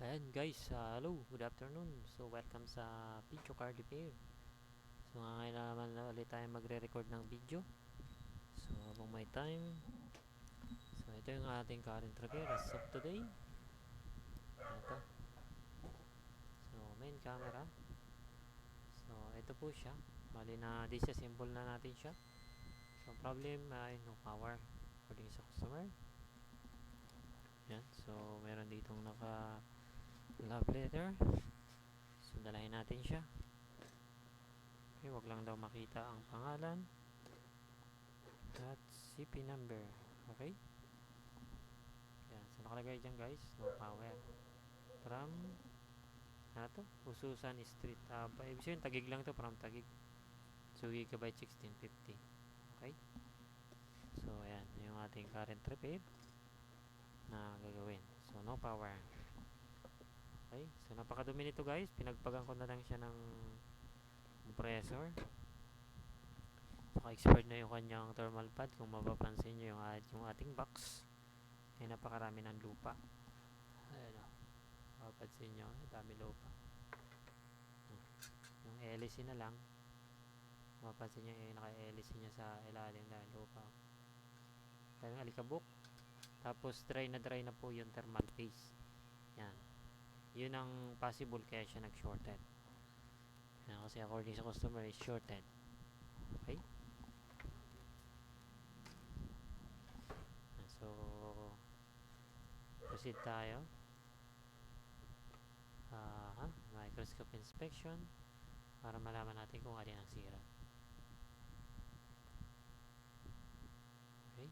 Ayan guys, hello, good afternoon. So welcome sa video card repair. So ngayon naman ulit tayo magre-record ng video. So habang may time, so ito yung ating current repair as of today. Ito. So main camera. So ito po siya. Bali na disassemble na natin siya. So problem ay no power according sa customer. Yan. So meron ditong naka love letter. So dalahin natin siya. Okay, wag lang daw makita ang pangalan at CP number. Okay? Yan. So nakalagay dyan guys, no power. From, ano to? Ususan Street. Ibig sabihin, Tagig lang to, from Tagig. So gigabyte 1650. Okay? So ayan, yung ating current repair na gagawin. So no power. Okay? So napakadumi nito guys. Pinagpagan ko na lang siya ng compressor. Naka-expired na yung kanyang thermal pad. Kung mapapansin nyo yung ating box, ay napakarami ng lupa. Ayan o. Mapapansin nyo, dami lupa. Yung hélice na lang, mapapansin nyo yung naka-hélice niya sa ilalim na lupa. Daming alikabok. Tapos dry na po yung thermal paste. Yan. Yun ang possible kaya siya nag-shorted. Yan, kasi according sa customer is shorted. Okay? So, proceed tayo. Microscope inspection para malaman natin kung alin ang sira. Okay?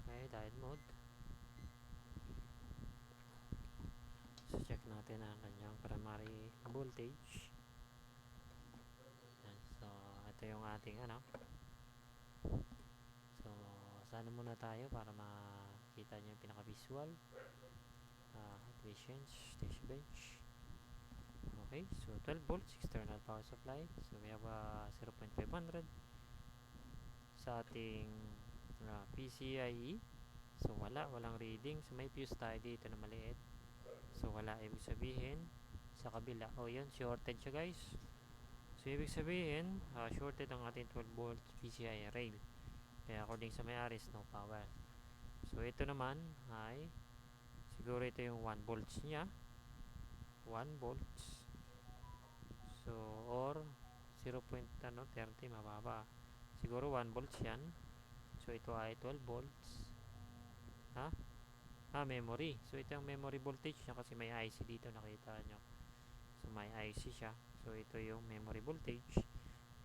Okay, diode mode. So, check natin ang kanyang primary voltage. Yan. So, ito yung ating ano. So, sana muna tayo para makita nyo yung pinaka-visual. Equations, station bench. Okay, so 12 volts external power supply. So, we have 0.500 sa ating PCIe. So, walang reading. So, may fuse tayo dito na maliit. So, wala. Ibig sabihin, sa kabila. Yun, shorted siya guys. So, ibig sabihin, shorted ang ating 12 volts PCIe rail. Kaya according sa may-ari, no power. So, ito naman ay siguro ito yung 1 volts niya. 1 volts. So, or 0.30, mababa. Siguro 1 volts yan. So, ito ay 12 volts. Memory. So, ito yung memory voltage niya kasi may IC dito, nakita nyo. So, may IC siya. So, ito yung memory voltage.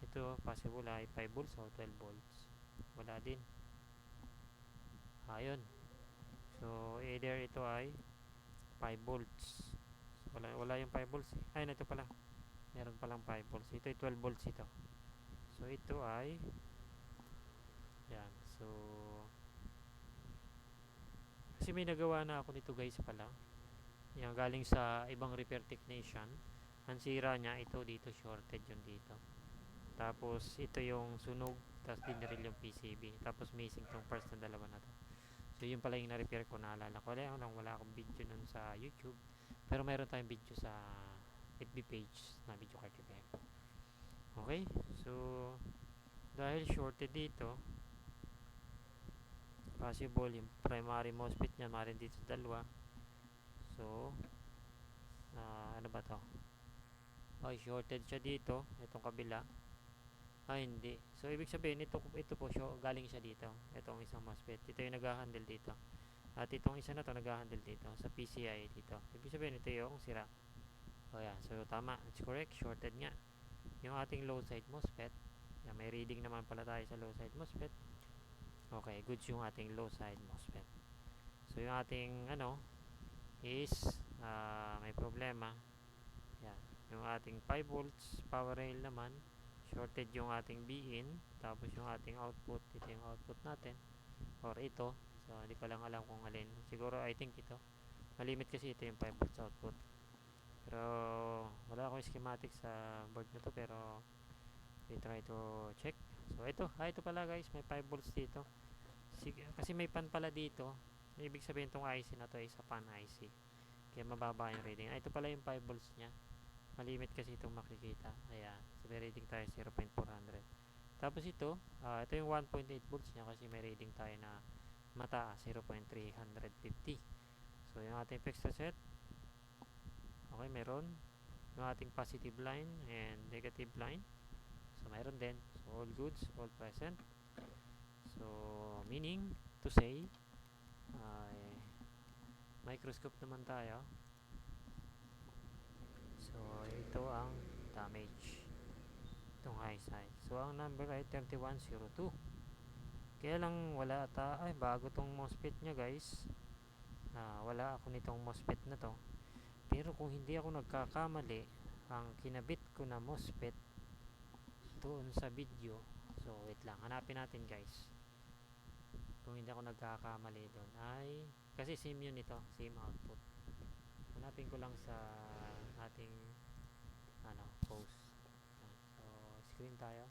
Ito, possible ay 5 volts o 12 volts. Wala din. Ayun. So, either ito ay 5 volts. So, wala yung 5 volts. Ayun, ito pala. Meron palang 5 volts. Ito ay 12 volts ito. So, ito ay yan. So, kasi may nagawa na ako nito guys pala. Yan, galing sa ibang repair technician. Ang sira niya, ito dito, shorted yung dito. Tapos, ito yung sunog. Tapos, dinaril yung PCB. Tapos, missing tong parts na dalawa na to. So, yun pala yung na-repair ko, naalala ko. Wala akong video nun sa YouTube. Pero mayroon tayong video sa FB page na video card repair. Okay? So, dahil shorted dito, possible yung primary MOSFET niya maaaring dito sa dalawa. So, ano ba to? Shorted siya dito. Itong kabila. Hindi. So, ibig sabihin, ito po galing siya dito. Itong isang MOSFET. Ito yung nag-handle dito. At itong isa na to nag-handle dito. Sa PCI dito. Ibig sabihin, ito yung sira. Yan. So, tama. It's correct. Shorted nga. Yung ating low side MOSFET. Yan, may reading naman pala tayo sa low side MOSFET. Okay. Goods yung ating low side MOSFET. So, yung ating, is, may problema. Yan. Yung ating 5 volts power rail naman, shorted yung ating B-in, tapos yung ating output, ito yung output natin. or ito. So hindi ko lang alam kung alin. Siguro I think ito. Malimit kasi ito yung 5 volts output. Pero wala akong schematic sa board na to, pero we try to check. So ito pala guys, may 5 volts dito. Kasi may pan pala dito. Ibig sabihin tong IC na to ay sa pan IC. Kaya mababa yung reading. Ito pala yung 5 volts niya. Malimit kasi itong makikita. Ayan. So may reading tayo 0.400. Tapos ito yung 1.8 volts niya kasi may reading tayo na mataas 0.350. So yung ating extra set, okay, meron yung ating positive line and negative line. So meron din. So all goods, all present. So meaning to say, microscope naman tayo. So ito ang damage, itong high side. So ang number ay 3102. Kaya lang wala bago tong MOSFET nya guys. Wala ako nitong MOSFET na to. Pero kung hindi ako nagkakamali, ang kinabit ko na MOSFET doon sa video, so wait lang, hanapin natin guys. Kung hindi ako nagkakamali doon ay, kasi same yun ito, same output. Hanapin ko lang sa ating post. So screen tayo.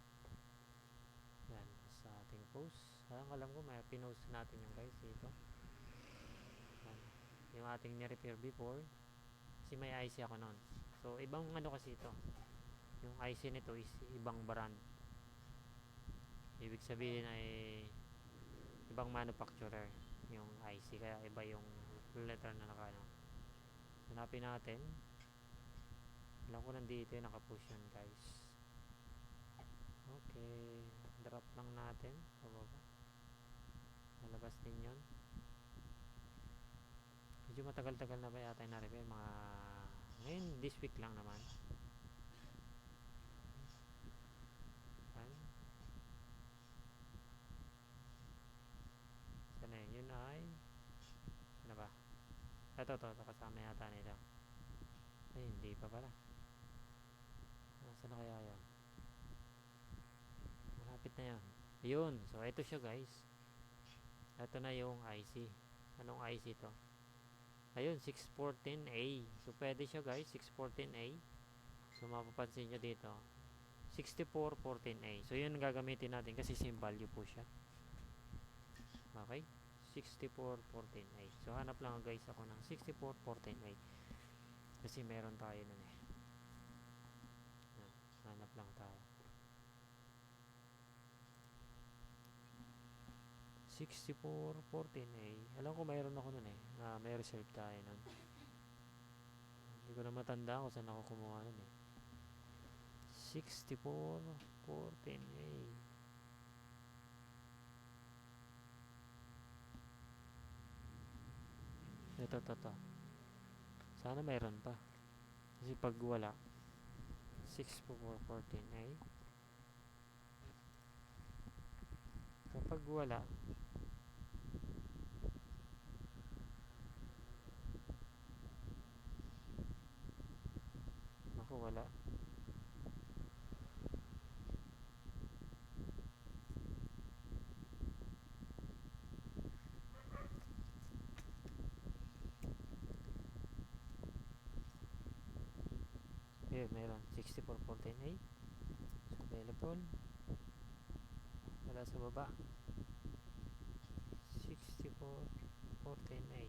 Yan, sa ating post. Alam ko may pinost natin yung guys dito. Yan, yung ating ni-repair before. Kasi may IC ako noon. So ibang kasi ito. Yung IC nito is ibang brand. Ibig sabihin ay ibang manufacturer yung IC, kaya iba yung letter na hanapin natin. Alam ko nandito yung nakapush yan guys. Okay, drop lang natin pababa. Nalabas din yun. Medyo matagal-tagal na ba yata yung na-repair, mga ngayon this week lang naman. Sana yun ay ano ba? Ito kasama yata nito. Ay hindi pa pala. Nasaan na kaya yun? Malapit na yun. Yun, so ito siya guys. Ito na yung IC. Anong IC to? Ayun, 614A. So pwede siya guys, 614A. So mapapansin nyo dito 6414A. So yun ang gagamitin natin kasi same value po siya. Okay, 6414A. So hanap lang guys ako ng 6414A kasi meron tayo nun eh. Hanap lang tayo 6414A. Alam ko mayroon ako nun eh, may reserve tayo nun. Hindi ko na matanda kung saan ako kumuha nun eh. 6414A. Ito. Sana mayroon pa. Kasi pag wala, 6414A. Kapag wala, ako wala. Meron 6414A. So available. Wala sa baba. 6414A.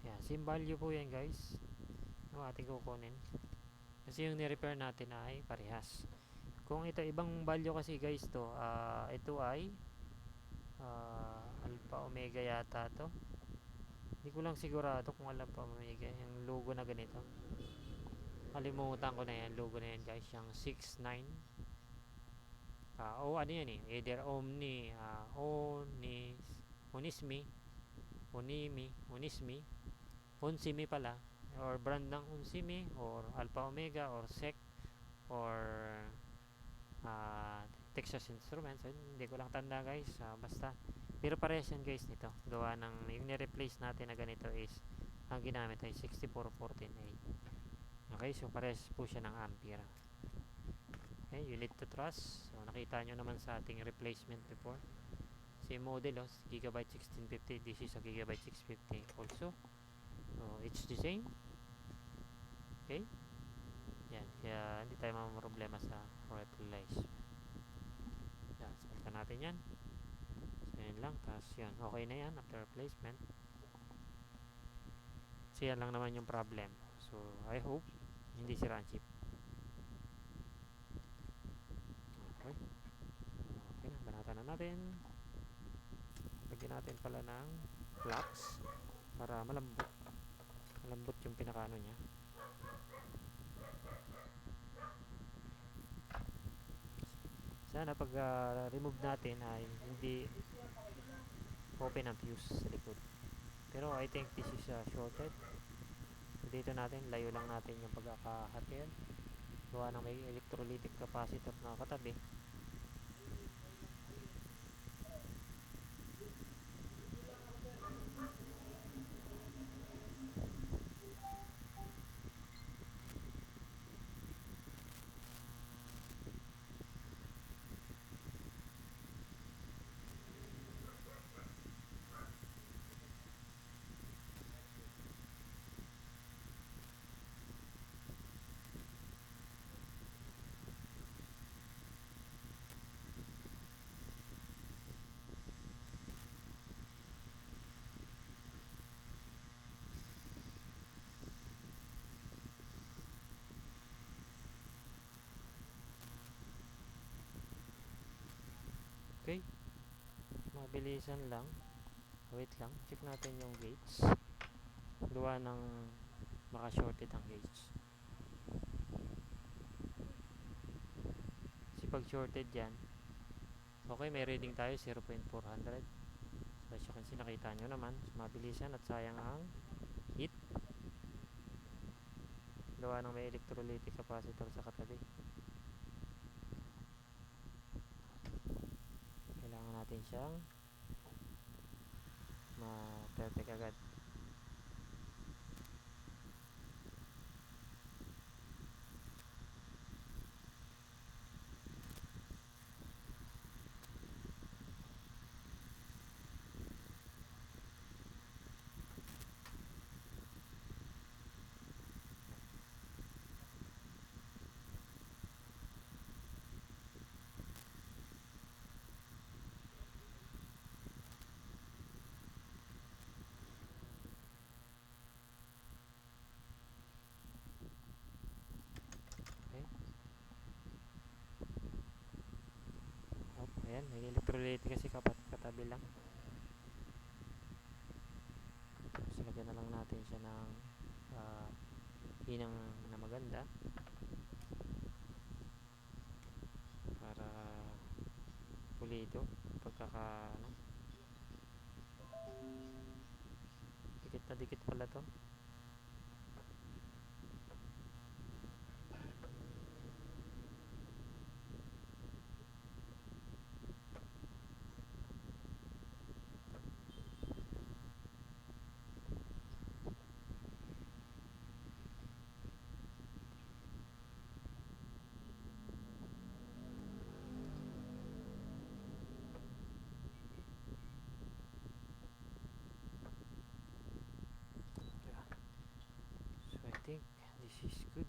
Yan, same value po yan guys. Yung ating kukunin. Kasi yung ni-repair natin ay parehas. Kung ito ibang value kasi guys to, ito ay alpha omega yata to. Hindi ko lang sigurado kung alpha omega yung logo na ganito. Kalimutan ko na yan, logo na yan guys, yung 69. Ano yan eh, either Omni, Onsimi pala, or brand ng Onsimi, or Alpha Omega, or SEC, or Texas Instruments. Hindi ko lang tanda guys, basta. Pero parehas yan guys nito. Gawa ng, yung ni-replace natin na ganito is, ang ginamit ay 6414A. Okay, so parehas po siya ng ampere. Okay, you need to trust. So nakita nyo naman sa ating replacement report. Same model, oh, Gigabyte 1650. This is a Gigabyte 650 also. So, it's the same. Okay. Yan. Kaya hindi tayo problema sa replace. Yan. Salta natin yan. So, yan lang. Tapos yan. Okay na yan after replacement. So, yan lang naman yung problem. So, I hope hindi sira ang chip. Okay. Okay na. Banatan na natin. Lagyan natin pala ng flux para malambot. Malambot yung pinakano niya. Sana pag remove natin ay hindi open ang fuse sa likod. Pero I think this is shorted. So dito natin, layo lang natin yung pagkakahatin. Gawa ng may electrolytic capacitor na katabi. Okay. Mabilisan lang. Wait lang. Check natin yung gauge. Gawa ng maka-shorted ang gauge. Kasi pag shorted yan, okay, may reading tayo 0.400. So as you can see, nakita nyo naman, mabilisan at sayang ang heat. Gawa ng may electrolytic capacitor sa katabi. Kailangan natin siyang ma-protect agad. Okay. Oh, ayan, may electrolytic kasi katabi lang. So lagyan na lang natin siya ng hinang na maganda para pulido pagkaka dikit na dikit pala to. Yeah. So I think this is good.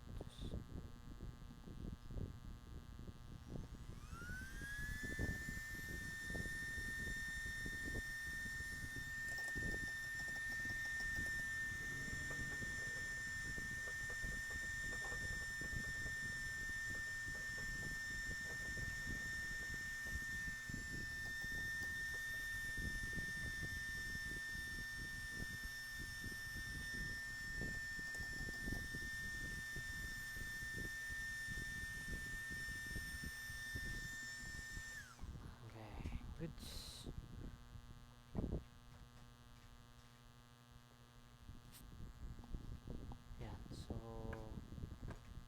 Okay, good. Yan, so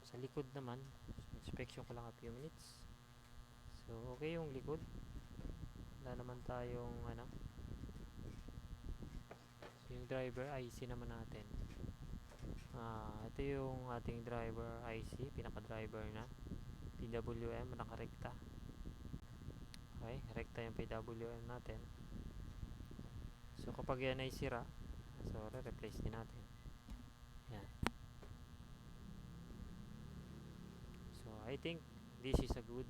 sa likod naman, so inspection ko lang a few minutes. So okay yung likod, wala naman tayong ano. So yung driver IC naman natin, ito yung ating driver IC, pinaka driver na PWM, nakarekta. Okay, rekta yung PWM natin. So kapag yan ay sira, so re-replace din natin. Yan. So I think this is a good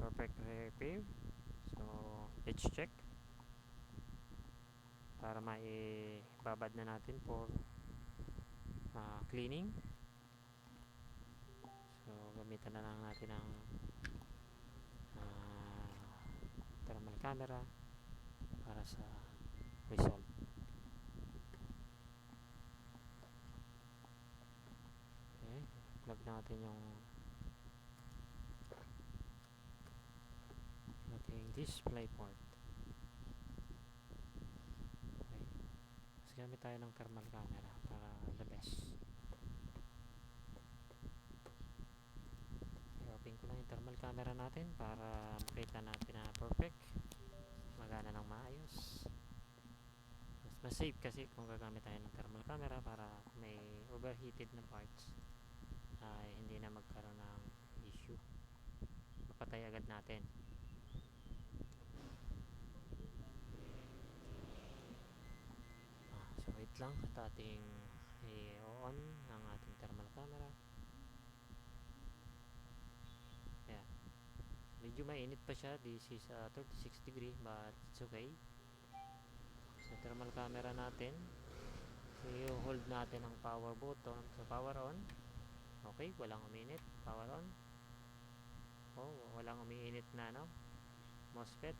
perfect repair. So let's check para maibabad na natin for cleaning. So gamitan na lang natin ang thermal camera para sa result. Okay, plug natin yung ating display port. Okay, mas gamit tayo ng thermal camera para the best. Okay, open ko lang yung thermal camera natin para makita natin na perfect, magana ng maayos. Mas safe kasi kung gagamit tayo ng thermal camera para may overheated na parts ay hindi na magkaroon ng issue, mapatay agad natin. So wait lang at ating i-on ang ating thermal camera. Ayan, medyo mainit pa siya. This is 36 degree but it's okay. So thermal camera natin, i-hold natin ang power button. So power on. Okay, walang uminit. Power on. Oh, walang umiinit na MOSFET.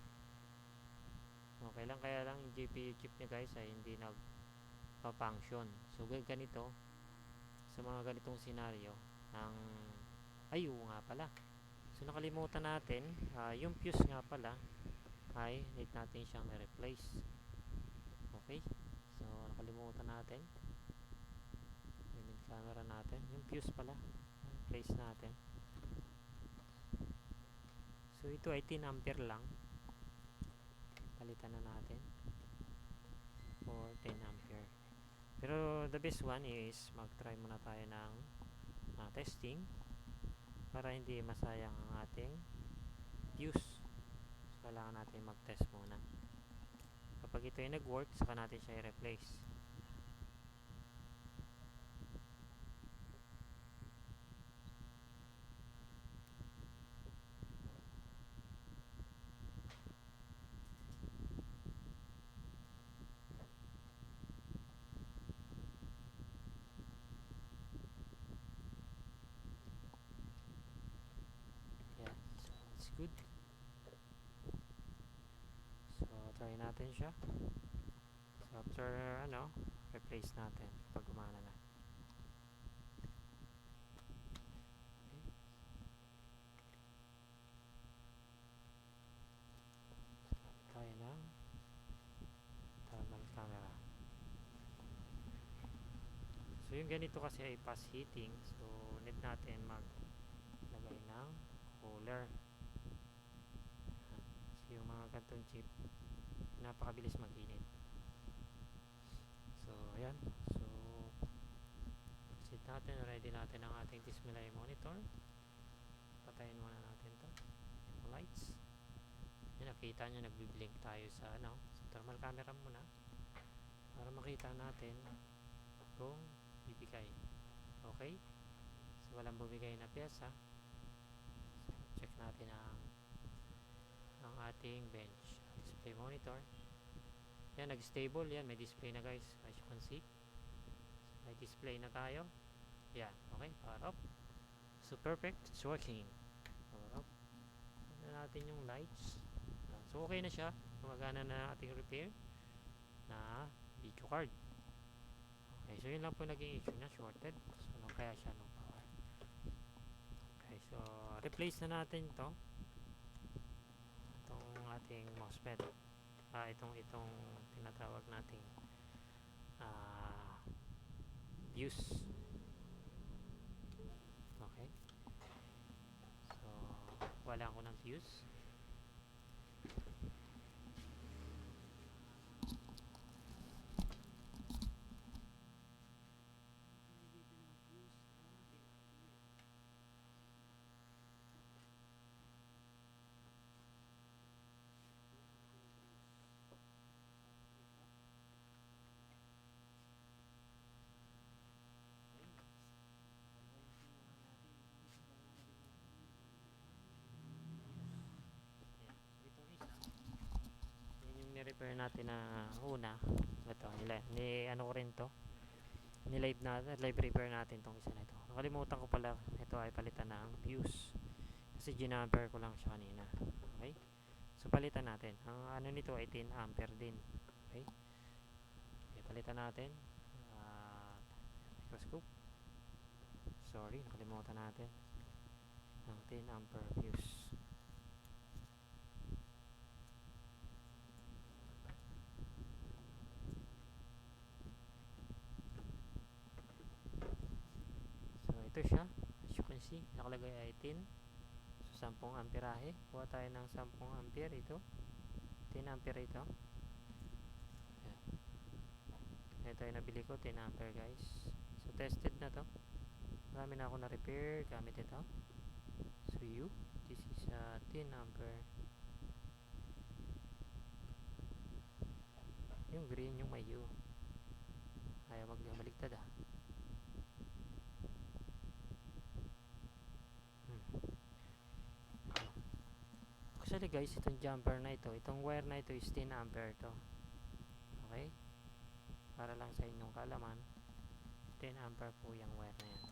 Okay lang, kaya lang yung GPU chip niya guys ay hindi nagpa-function. So ganito, sa mga ganitong scenario, oo nga pala. So nakalimutan natin, yung fuse nga pala ay need natin siyang i-replace. Okay, so nakalimutan natin yung camera natin, yung fuse pala replace natin. So ito ay 10 ampere lang, palitan na natin for 10 ampere. Pero the best one is mag-try muna tayo ng testing para hindi masayang ang ating fuse. So kailangan natin mag-test muna. Kapag ito ay nag-work, saka natin siya i-replace. Yeah, so it's good. So try natin siya. So after replace natin pag gumana na. Okay, tayo ng thermal camera. So yung ganito kasi ay fast heating, so need natin maglagay ng cooler. So yung mga gantong chip napakabilis mag-init. So ayan, so set natin, ready natin ang ating display monitor. Patayin muna natin to, yung lights. Yan, nakita nyo nagbi-blink tayo sa sa thermal camera muna para makita natin kung bibigay. Okay, so walang bumigay na pyesa. So check natin ang ating bench display monitor. Yan, nag-stable yan, may display na guys, as you can see. So, may display na tayo. Yan, okay, power up. So perfect, it's working. Power up. Na natin yung lights. So okay na siya, gumagana na ating repair na video card. Okay, so yun lang po naging issue niya, shorted. So kaya siya no power. Okay, so replace na natin itong ating MOSFET. Itong tinatawag nating fuse. Okay, so wala ko ng fuse. repair natin na una. Ito, ano ko rin to. Live repair natin tong isa na ito. Nakalimutan ko pala, ito ay palitan ng fuse. Kasi ginamper ko lang siya kanina. Okay? So, palitan natin. Ang ano nito ay 10 ampere din. Okay? Okay, palitan natin. Microscope. Sorry, nakalimutan natin. Ang 10 ampere fuse. So, ito siya. As you can see, nakalagay ay 10. So, 10 amperahe. Kuha tayo ng 10 ampere ito. 10 ampere ito. Ayan. Ito yung nabili ko, 10 ampere guys. So, tested na to. Marami na ako na-repair gamit ito. So, this is 10 ampere. Yung green, yung may U. Ayaw magbaligtad ah. Actually guys, itong jumper na ito, itong wire na ito is 10 ampere to. Okay? Para lang sa inyong kaalaman, 10 ampere po yung wire na yan.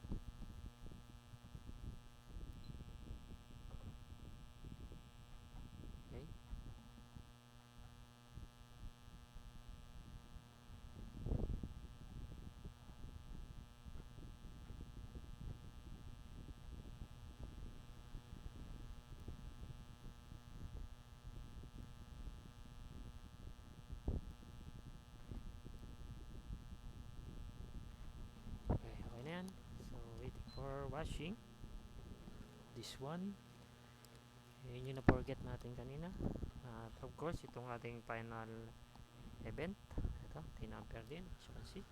Okay? Okay na yan. So, waiting for washing. This one. Yun yung na-forget natin kanina. At of course, itong ating final event. Ito, 10 ampere din. As you can see.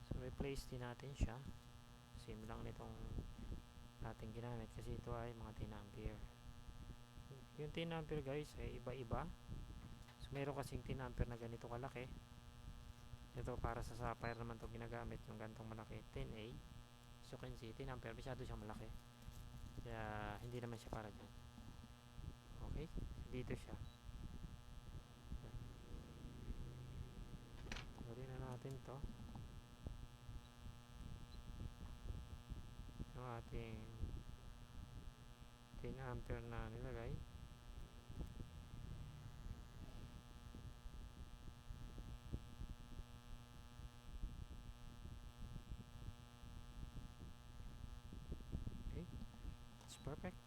So, replace din natin siya. Same lang nitong ating ginamit kasi ito ay mga 10 ampere. Yung 10 ampere guys ay iba-iba. So, meron kasing 10 ampere na ganito kalaki. Ito para sa sapphire naman to ginagamit, yung gantong malaki, 10A. So you can see, 10 ampere, masyado siyang malaki. Kaya hindi naman siya para dyan. Okay, dito siya. Tuloy na natin to. Yung ating 10 ampere na nilagay. Perfect.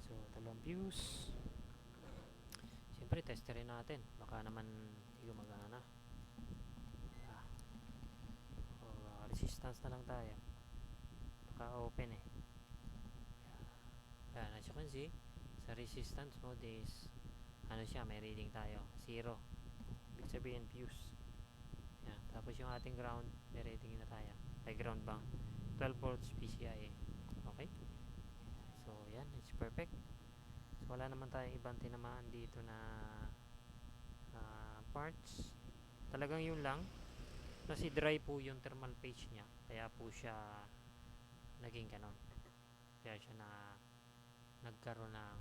So, dalawang views. Siyempre, testerin natin. Baka naman hindi gumagana. Resistance na lang tayo. Baka open eh. Ayan, as you can see, sa resistance mode is, ano siya, may reading tayo. 0. Ibig sabihin, fuse. Ayan. Tapos yung ating ground, may reading na tayo. Ay ground bang 12 volts PCIe. Okay, so yan, it's perfect. So wala naman tayong ibang tinamaan dito na parts. Talagang yun lang kasi dry po yung thermal paste nya, kaya po siya naging ganon, kaya siya nagkaroon ng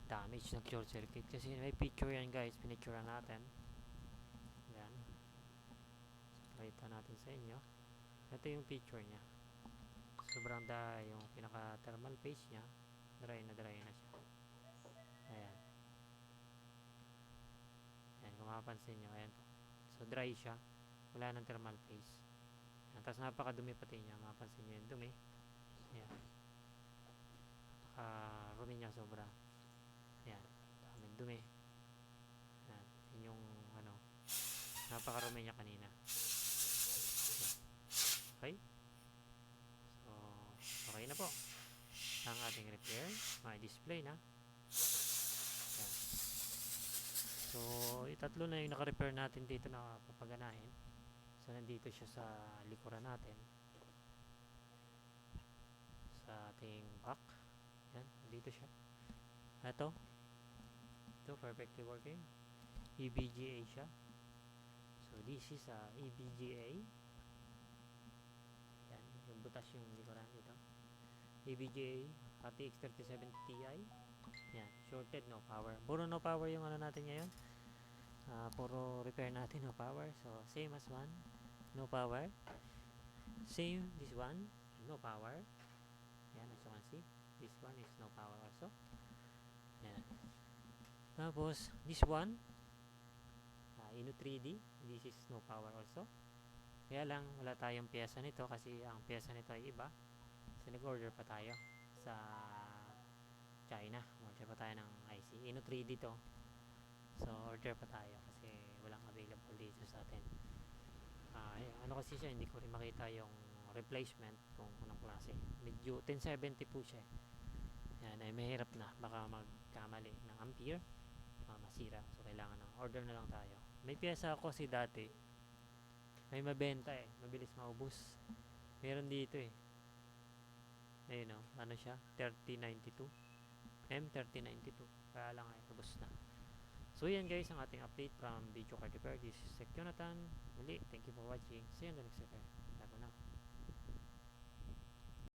damage, nag short circuit. Kasi may picture yan guys, pinicture natin yan. So, pakita natin sa inyo. Ito yung picture nya. Sobrang dry yung pinaka thermal paste nya. Dry na siya. Ayan. Ayan, kung mapapansin nyo, ayan po. So dry siya. Wala ng thermal paste. Ayan. Tapos napakadumi pati niya. Mapapansin nyo yung dumi. Ayan. Napaka-rumi niya sobra. Ayan. Daming dumi. Ayan. Yun yung ano. Napaka-rumi niya kanina. Okay. So, okay na po ang ating repair. May display na. Ayan. So, itatlo na yung naka-repair natin dito na papaganahin. So, nandito siya sa likuran natin. Sa ating back. Ayan, nandito siya. Ito, perfectly working. EVGA siya. So, this is EVGA. Ayan, yung butas yung likuran dito. AVGA RTX 3070 Ti. Yan, shorted, no power. Puro no power yung ano natin ngayon. Puro repair natin, no power. So, same as one, no power. Same, this one, no power. Yan, as you can see, this one is no power also. Yan. Tapos, this one, Inu 3D, this is no power also. Kaya lang, wala tayong pyesa nito kasi ang pyesa nito ay iba. So, nag-order pa tayo sa China. Order pa tayo ng IC. Inu 3D to. So, order pa tayo kasi walang available dito sa atin. Ano kasi siya, hindi ko rin makita yung replacement kung anong klase. Medyo 1070 po siya. Yan, ay mahirap na. Baka magkamali ng ampere. Masira. So, kailangan na. Order na lang tayo. May pyesa ako kasi dati. May mabenta eh. Mabilis maubos. Meron dito eh. Ayun o. Ano siya? 3092. M3092. Kaya lang ay ubos na. So yan guys ang ating update from Video Card Repair. This is Tech Jonathan. Muli, thank you for watching. See you on the next video. Bye for now.